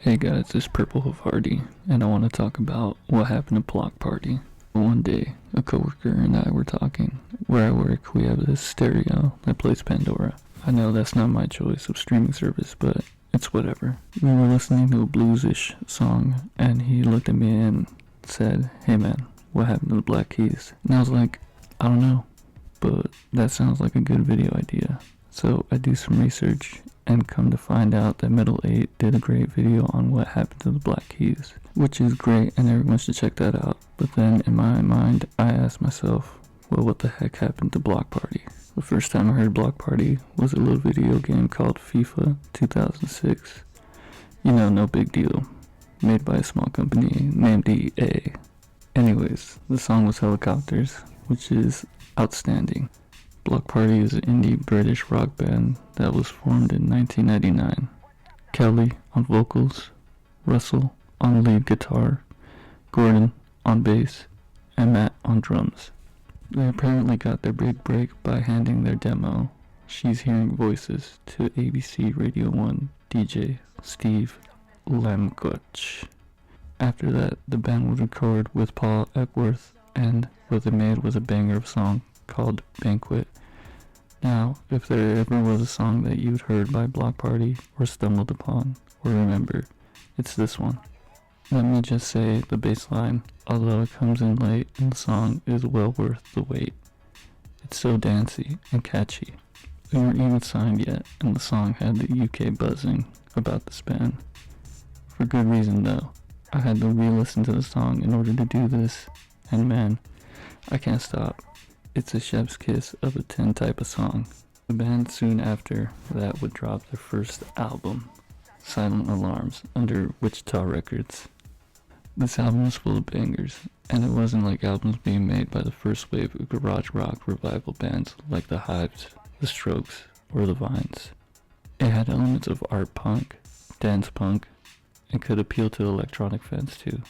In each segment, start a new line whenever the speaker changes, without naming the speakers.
Hey guys, it's Purple Havarti, and I want to talk about what happened at Block Party. One day, a coworker and I were talking. Where I work, we have this stereo that plays Pandora. I know that's not my choice of streaming service, but it's whatever. We were listening to a bluesish song, and he looked at me and said, "Hey man, what happened to the Black Keys?" And I was like, "I don't know, but that sounds like a good video idea." So I do some research and come to find out that Metal 8 did a great video on what happened to the Black Keys, which is great and everyone should check that out. But then in my mind, I asked myself, well, what the heck happened to Block Party? The first time I heard Block Party was a little video game called FIFA 2006. You know, no big deal. Made by a small company named EA. Anyways, the song was Helicopters, which is outstanding. Bloc Party is an indie British rock band that was formed in 1999. Kelly on vocals, Russell on lead guitar, Gordon on bass, and Matt on drums. They apparently got their big break by handing their demo, She's Hearing Voices, to ABC Radio 1 DJ Steve Lamgoch. After that, the band would record with Paul Epworth, and what they made was a banger of a song called Banquet. Now, if there ever was a song that you'd heard by Bloc Party or stumbled upon or remember, it's this one. Let me just say the bass line, although it comes in late in the song, is well worth the wait. It's so dancey and catchy. They weren't even signed yet, and the song had the UK buzzing about this band. For good reason though. I had to re-listen to the song in order to do this, and man, I can't stop. It's a chef's kiss of a 10 type of song. The band soon after that would drop their first album, Silent Alarms, under Wichita Records. This album was full of bangers, and it wasn't like albums being made by the first wave of garage rock revival bands like the Hives, the Strokes, or the Vines. It had elements of art punk, dance punk, and could appeal to electronic fans too.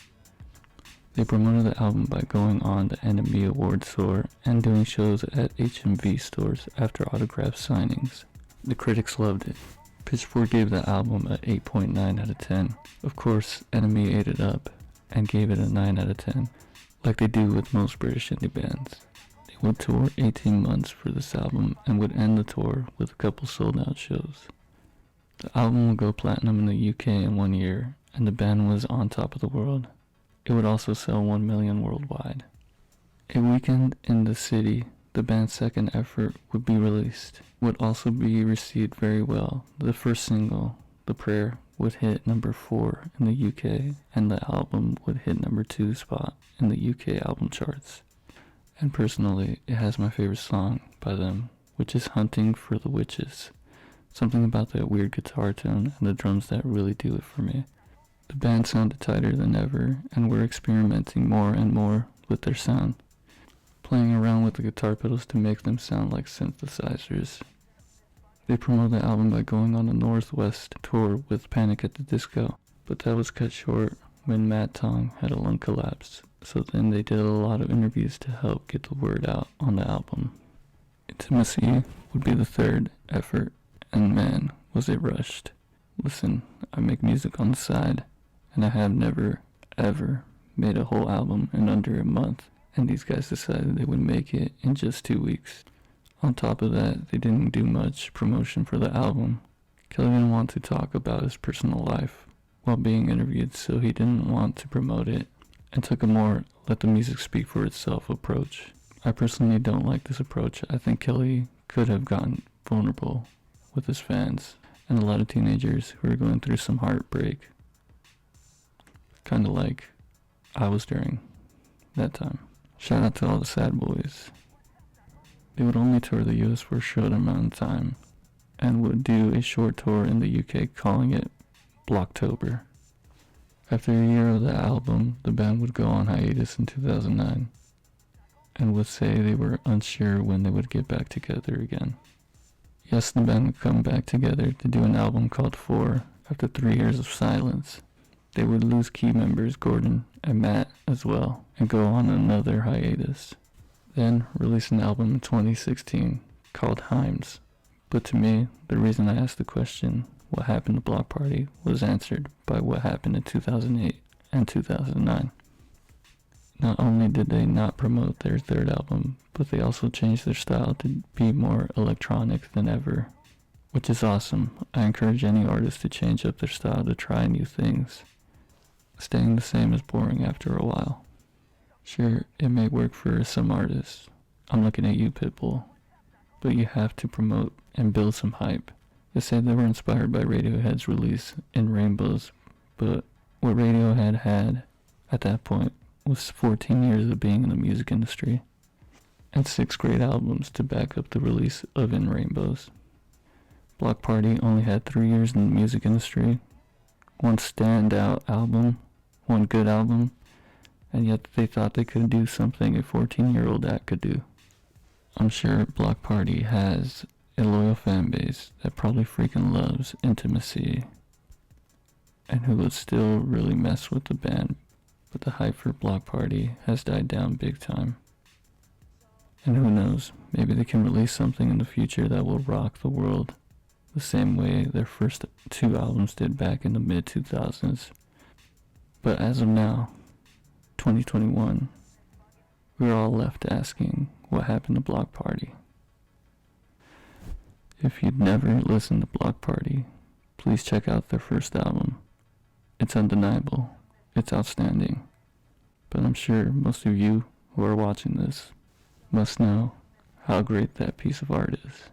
They promoted the album by going on the NME Awards tour and doing shows at HMV stores after autograph signings. The critics loved it. Pitchfork gave the album an 8.9 out of 10. Of course, NME ate it up and gave it a 9 out of 10, like they do with most British indie bands. They would tour 18 months for this album and would end the tour with a couple sold out shows. The album would go platinum in the UK in 1 year, and the band was on top of the world. It would also sell 1 million worldwide. A Weekend in the City, the band's second effort, would be released. Would also be received very well. The first single, The Prayer, would hit number 4 in the UK, and the album would hit number 2 spot in the UK album charts. And personally, it has my favorite song by them, which is Hunting for the Witches. Something about that weird guitar tone and the drums that really do it for me. The band sounded tighter than ever, and were experimenting more and more with their sound, playing around with the guitar pedals to make them sound like synthesizers. They promoted the album by going on a Northwest tour with Panic at the Disco, but that was cut short when Matt Tong had a lung collapse, so then they did a lot of interviews to help get the word out on the album. Intimacy would be the third effort, and man, was it rushed. Listen, I make music on the side, and I have never, ever made a whole album in under a month, and these guys decided they would make it in just 2 weeks. On top of that, they didn't do much promotion for the album. Kelly didn't want to talk about his personal life while being interviewed, so he didn't want to promote it, and took a more let the music speak for itself approach. I personally don't like this approach. I think Kelly could have gotten vulnerable with his fans and a lot of teenagers who are going through some heartbreak. Kind of like I was during that time. Shout out to all the sad boys. They would only tour the US for a short amount of time, and would do a short tour in the UK calling it Blocktober. After a year of the album, the band would go on hiatus in 2009, and would say they were unsure when they would get back together again. Yes, the band would come back together to do an album called 4 after 3 years of silence. They would lose key members Gordon and Matt as well, and go on another hiatus. Then release an album in 2016 called Himes. But to me, the reason I asked the question what happened to Bloc Party was answered by what happened in 2008 and 2009. Not only did they not promote their third album, but they also changed their style to be more electronic than ever, which is awesome. I encourage any artist to change up their style to try new things. Staying the same is boring after a while. Sure, it may work for some artists. I'm looking at you, Pitbull. But you have to promote and build some hype. They said they were inspired by Radiohead's release in Rainbows, but what Radiohead had at that point was 14 years of being in the music industry and 6 great albums to back up the release of In Rainbows. Bloc Party only had 3 years in the music industry, 1 standout album, 1 good album, and yet they thought they could do something a 14-year-old act could do. I'm sure Bloc Party has a loyal fan base that probably freaking loves intimacy and who would still really mess with the band, but the hype for Bloc Party has died down big time. And who knows, maybe they can release something in the future that will rock the world the same way their first 2 albums did back in the mid-2000s. But as of now, 2021, we're all left asking what happened to Bloc Party. If you'd never listened to Bloc Party, please check out their first album. It's undeniable. It's outstanding. But I'm sure most of you who are watching this must know how great that piece of art is.